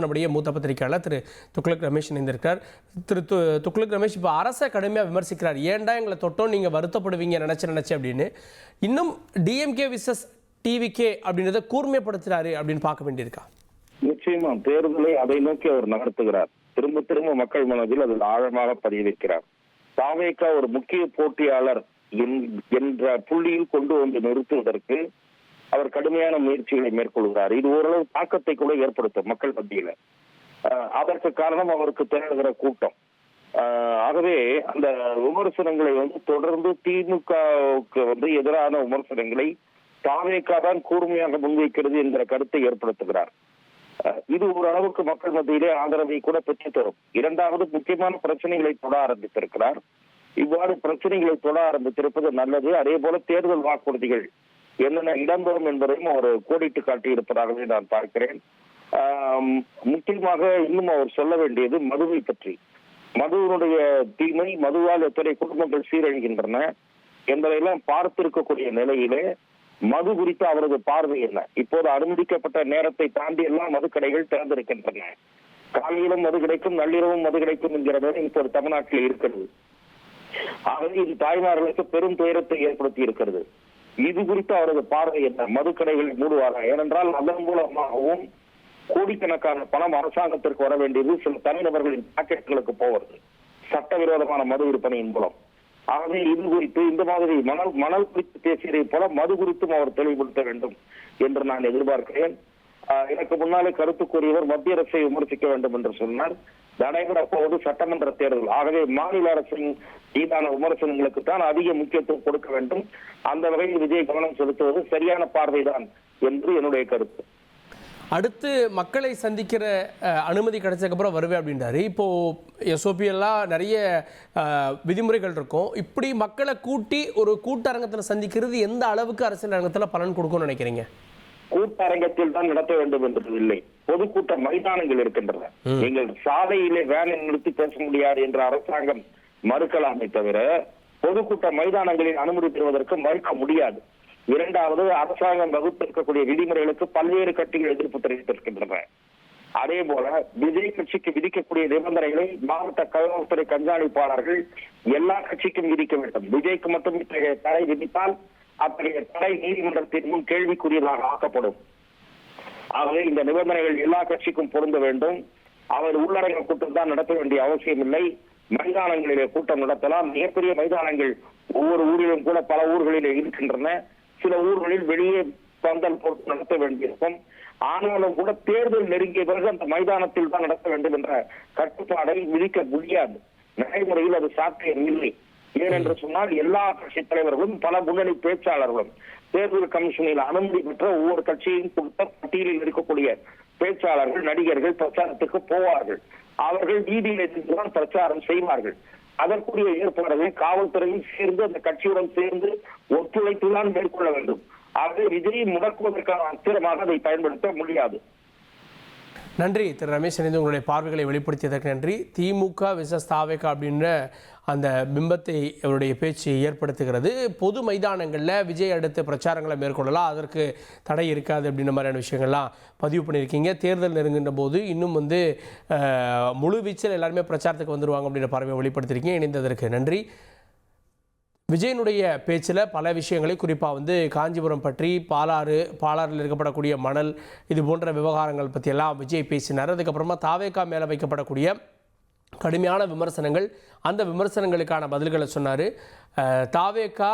நம்முடைய மூத்த பத்திரிகையாளர் திரு துக்ளக் ரமேஷ் இணைந்திருக்கிறார். திரு துக்ளக் ரமேஷ், இப்போ அரசை கடுமையாக விமர்சிக்கிறார். ஏன்டா எங்களை தொட்டோம் நீங்கள் வருத்தப்படுவீங்க நினச்சி அப்படின்னு. இன்னும் டிஎம்கே விசஸ் டிவிகே அப்படின்றத கூர்மைப்படுத்துறாரு அப்படின்னு பார்க்க வேண்டியிருக்கா? நிச்சயமா தேர்தலை அதை நோக்கி அவர் நகர்த்துகிறார். திரும்ப திரும்ப மக்கள் மனதில் அதில் ஆழமாக பதிய வைக்கிறார். தாவேகா ஒரு முக்கிய போட்டியாளர் என்ற புள்ளியில் கொண்டு வந்து நிறுத்துவதற்கு அவர் கடுமையான முயற்சிகளை மேற்கொள்கிறார். இது ஓரளவு தாக்கத்தை கூட ஏற்படுத்தும் மக்கள் மத்தியில. அதற்கு காரணம் அவருக்கு திரளுகிற கூட்டம். ஆகவே அந்த விமர்சனங்களை தொடர்ந்து திமுகவுக்கு எதிரான விமர்சனங்களை தாவேகா தான் கூர்மையாக முன்வைக்கிறது என்கிற கருத்தை ஏற்படுத்துகிறார். இது ஓரளவுக்கு மக்கள் மத்தியிலே ஆதரவை கூட பெற்று தரும். இரண்டாவது, முக்கியமான பிரச்சனைகளை தொட ஆரம்பித்திருக்கிறார். இவ்வாறு பிரச்சனைகளை தொட ஆரம்பித்திருப்பது நல்லது. அதே போல தேர்தல் வாக்குறுதிகள் என்னென்ன இடம்பெறும் என்பதையும் அவர் கோடிட்டு காட்டியிருப்பதாகவே நான் பார்க்கிறேன். முக்கியமாக இன்னும் அவர் சொல்ல வேண்டியது மதுவை பற்றி. மதுவினுடைய தீமை, மதுவால் எத்தனை குடும்பங்கள் சீரழிகின்றன என்பதையெல்லாம் பார்த்திருக்கக்கூடிய நிலையிலே மது குறித்து அவரது பார்வை என்ன? இப்போது அனுமதிக்கப்பட்ட நேரத்தை தாண்டி எல்லாம் மதுக்கடைகள் திறந்திருக்கின்றன. காலையிலும் மது கிடைக்கும், நள்ளிரவும் மது கிடைக்கும் என்கிற நிலை இப்போது தமிழ்நாட்டில் இருக்கிறது. ஆகவே இது தாய்மார்களுக்கு பெரும் துயரத்தை ஏற்படுத்தி இருக்கிறது. இது குறித்து அவரது பார்வை என்ன? மதுக்கடைகளை மூடுவாரா? ஏனென்றால் அதன் மூலமாகவும் கோடிக்கணக்கான பணம் அரசாங்கத்திற்கு வர வேண்டியது சில தனிநபர்களின் பாக்கெட்டுகளுக்கு போவது சட்டவிரோதமான மது விற்பனையின் மூலம். ஆகவே இது குறித்து இந்த மாதிரி மணல் குறித்து பேசியதை போல மது குறித்தும் அவர் தெளிவுபடுத்த வேண்டும் என்று நான் எதிர்பார்க்கிறேன். எனக்கு முன்னாலே கருத்து கூறியவர் மத்திய அரசை விமர்சிக்க வேண்டும் என்று சொன்னார். நடைபெற போவது சட்டமன்ற தேர்தல். ஆகவே மாநில அரசின் மீதான விமர்சனங்களுக்கு தான் அதிக முக்கியத்துவம் கொடுக்க வேண்டும். அந்த வகையில் விஜய் கவனம் செலுத்துவது சரியான பார்வைதான் என்று என்னுடைய கருத்து. அடுத்து மக்களை சந்திக்கிற அனுமதி கிடைச்சதுக்கப்புறம் வருவேன் அப்படின்றாரு. இப்போது எஸ்ஓபி எல்லாம் நிறைய விதிமுறைகள் இருக்கும். இப்படி மக்களை கூட்டி ஒரு கூட்டரங்கத்தில் சந்திக்கிறது எந்த அளவுக்கு அரசியல் அரங்கத்தில் பலன் கொடுக்கும்னு நினைக்கிறீங்க? கூட்டரங்கத்தில் தான் நடத்த வேண்டும் என்பது இல்லை. பொதுக்கூட்ட மைதானங்கள் இருக்கின்றன. நீங்கள் சாலையிலே வேலை நிறுத்தி பேச முடியாது என்று அரசாங்கம் மறுக்கலாமே தவிர பொதுக்கூட்ட மைதானங்களில் அனுமதி பெறுவதற்கு மறுக்க முடியாது. இரண்டாவது, அரசாங்கம் வகுத்திருக்கக்கூடிய விதிமுறைகளுக்கு பல்வேறு கட்சிகள் எதிர்ப்பு தெரிவித்திருக்கின்றன. அதே போல விஜய் கட்சிக்கு விதிக்கக்கூடிய நிபந்தனைகளை மாவட்ட காவல்துறை கண்காணிப்பாளர்கள் எல்லா கட்சிக்கும் விதிக்க வேண்டும். விஜய்க்கு மட்டும் இத்தகைய தடை விதித்தால் அத்தகைய தடை நீதிமன்றத்தின் முன் கேள்விக்குரியதாக ஆக்கப்படும். ஆகவே இந்த நிபந்தனைகள் எல்லா கட்சிக்கும் பொருந்த வேண்டும். அவர் உள்ளடங்க கூட்டம் தான் நடத்த வேண்டிய அவசியம் இல்லை. மைதானங்களிலே கூட்டம் நடத்தலாம். மிகப்பெரிய மைதானங்கள் ஒவ்வொரு ஊரிலும் கூட பல ஊர்களிலே இருக்கின்றன. சில ஊர்களில் வெளியே பந்தல் போட்டு நடத்த வேண்டியிருக்கும். ஆனாலும் கூட தேர்தல் நெருங்கிய பிறகு அந்த மைதானத்தில் தான் நடத்த வேண்டும் என்ற கட்டுப்பாடை விதிக்க முடியாது. நடைமுறையில் அது சாத்தியம் இல்லை. ஏனென்று சொன்னால் எல்லா கட்சி தலைவர்களும் பல முன்னணி பேச்சாளர்களும் தேர்தல் கமிஷனில் அனுமதி பெற்ற ஒவ்வொரு கட்சியும் கொடுத்த பட்டியலில் இருக்கக்கூடிய பேச்சாளர்கள், நடிகர்கள் பிரச்சாரத்துக்கு போவார்கள். அவர்கள் வீதியில் இருந்துதான் பிரச்சாரம் செய்வார்கள். அதற்குரிய ஏற்பாடுகளை காவல்துறையும் சேர்ந்து அந்த கட்சியுடன் சேர்ந்து ஒத்துழைத்துதான் மேற்கொள்ள வேண்டும். ஆகவே விஜயை முடக்குவதற்கான அஸ்திரமாக அதை பயன்படுத்த முடியாது. நன்றி திரு ரமேஷ். இணைந்து உங்களுடைய பார்வைகளை வெளிப்படுத்தியதற்கு நன்றி. திமுக விசஸ் தாவேகா அப்படின்ற அந்த பிம்பத்தை அவருடைய பேச்சு ஏற்படுத்துகிறது. பொது மைதானங்களில் விஜய் அடுத்த பிரச்சாரங்களை மேற்கொள்ளலாம், அதற்கு தடை இருக்காது அப்படின்ற மாதிரியான விஷயங்கள்லாம் பதிவு பண்ணியிருக்கீங்க. தேர்தல் நெருங்குகின்ற போது இன்னும் முழு வீச்சில் எல்லாருமே பிரச்சாரத்துக்கு வந்துடுவாங்க அப்படின்ற பார்வையை வெளிப்படுத்தியிருக்கீங்க. இணைந்ததற்கு நன்றி. விஜயனுடைய பேச்சில் பல விஷயங்களை குறிப்பாக காஞ்சிபுரம் பற்றி, பாலாறில் இருக்கப்படக்கூடிய மணல், இது போன்ற விவகாரங்கள் பற்றியெல்லாம் விஜய் பேசினார். அதுக்கப்புறமா தாவேகா மேலே வைக்கப்படக்கூடிய கடுமையான விமர்சனங்கள், அந்த விமர்சனங்களுக்கான பதில்களை சொன்னார். தாவேகா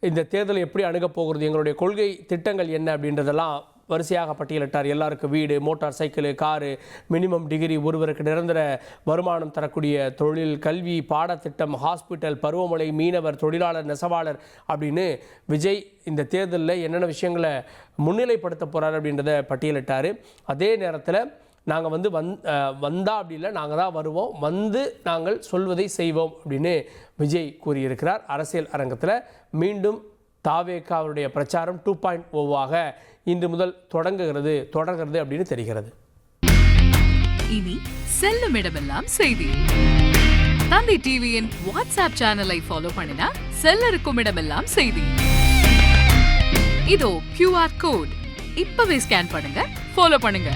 இந்த தேர்தலை எப்படி அணுகப் போகிறது, எங்களுடைய கொள்கை திட்டங்கள் என்ன அப்படின்றதெல்லாம் வரிசையாக பட்டியலிட்டார். எல்லாருக்கும் வீடு, motor cycle, car, minimum degree, ஒருவருக்கு நிரந்தர வருமானம் தரக்கூடிய தொழில், கல்வி, பாடத்திட்டம், ஹாஸ்பிட்டல், பருவமழை, மீனவர், தொழிலாளர், நெசவாளர் அப்படின்னு விஜய் இந்த தேர்தலில் என்னென்ன விஷயங்களை முன்னிலைப்படுத்த போகிறார் அப்படின்றத பட்டியலிட்டார். அதே நேரத்தில் நாங்கள் வந்தா அப்படி இல்லை, நாங்கள் தான் வருவோம், நாங்கள் சொல்வதை செய்வோம் அப்படின்னு விஜய் கூறியிருக்கிறார். அரசியல் அரங்கத்தில் மீண்டும் தாவேகாவுடைய பிரச்சாரம் 2.0வாக இன்று முதல் தொடர்கிறது அப்படின்னு தெரிகிறது. இனி செல்லும் இடமெல்லாம் செய்தி. தந்தை டிவியின் வாட்ஸ்அப் சேனலை ஃபாலோ பண்ணினா செல்ல இருக்கும் இடமெல்லாம் செய்தி. இதோ QR கோட் இப்பவே ஸ்கேன் பண்ணுங்க, ஃபாலோ பண்ணுங்க.